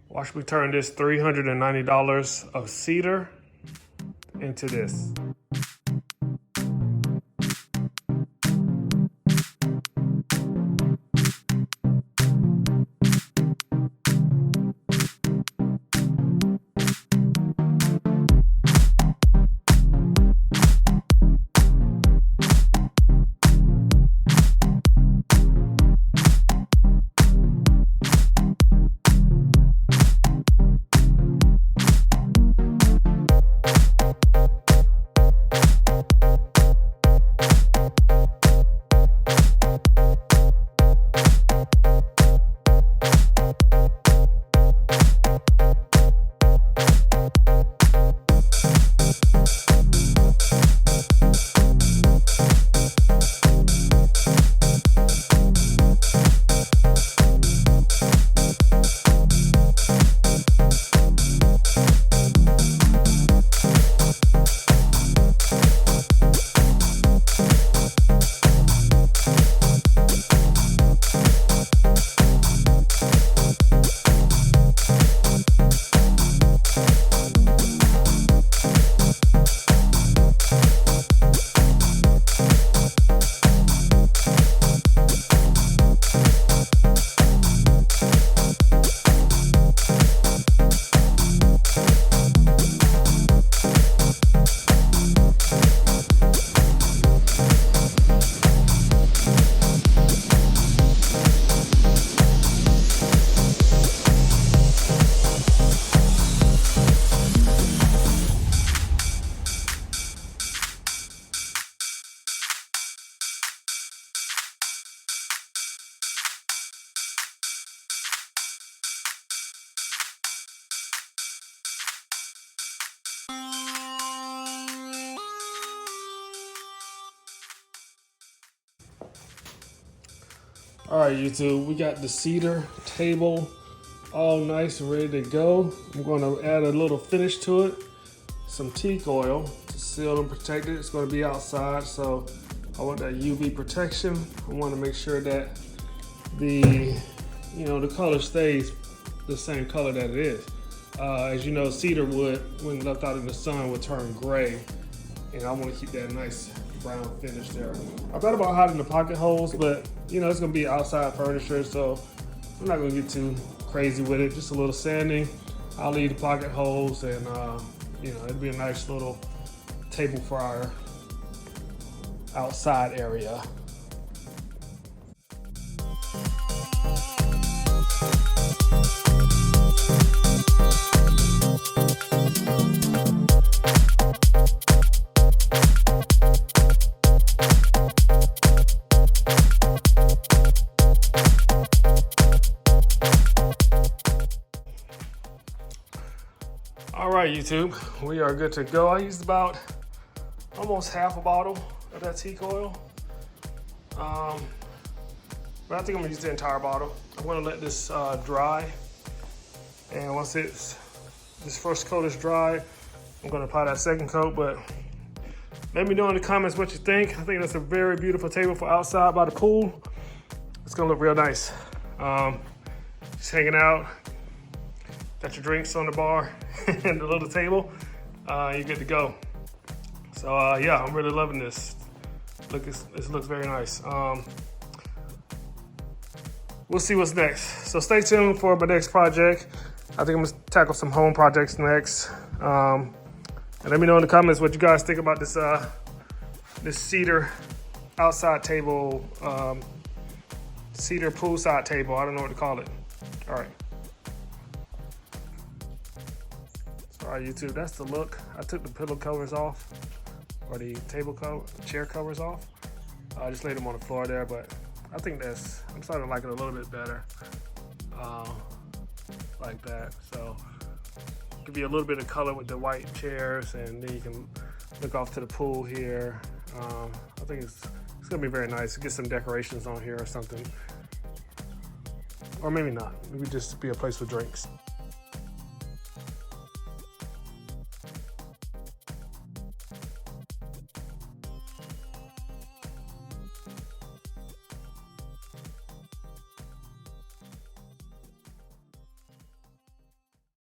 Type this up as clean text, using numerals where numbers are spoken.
Watch me turn this $390 of cedar into this. All right, YouTube, we got the cedar table all nice and ready to go. I'm going to add a little finish to it, some teak oil to seal and protect it. It's going to be outside, so I want that UV protection. I want to make sure that the color stays the same color that it is. As you know, cedar wood, when left out in the sun, would turn gray, and I want to keep that nice brown finish there. I thought about hiding the pocket holes, but it's gonna be outside furniture, so I'm not gonna get too crazy with it. Just a little sanding. I'll leave the pocket holes, and it'd be a nice little table for our outside area. All right, YouTube, we are good to go. I used about almost half a bottle of that teak oil. But I think I'm gonna use the entire bottle. I'm gonna let this dry. And once this first coat is dry, I'm gonna apply that second coat. But let me know in the comments what you think. I think that's a very beautiful table for outside by the pool. It's gonna look real nice. Just hanging out. Got your drinks on the bar and the little table. You're good to go. So yeah, I'm really loving this. Look, this looks very nice. We'll see what's next. So stay tuned for my next project. I think I'm gonna tackle some home projects next. And let me know in the comments what you guys think about this this cedar outside table, cedar poolside table. I don't know what to call it. All right. All right, YouTube, that's the look. I took the pillow covers off, or the chair covers off. I just laid them on the floor there, but I think I'm starting to like it a little bit better, like that. So could be a little bit of color with the white chairs, and then you can look off to the pool here. I think it's gonna be very nice. Get some decorations on here or something, or maybe not. Maybe just be a place for drinks.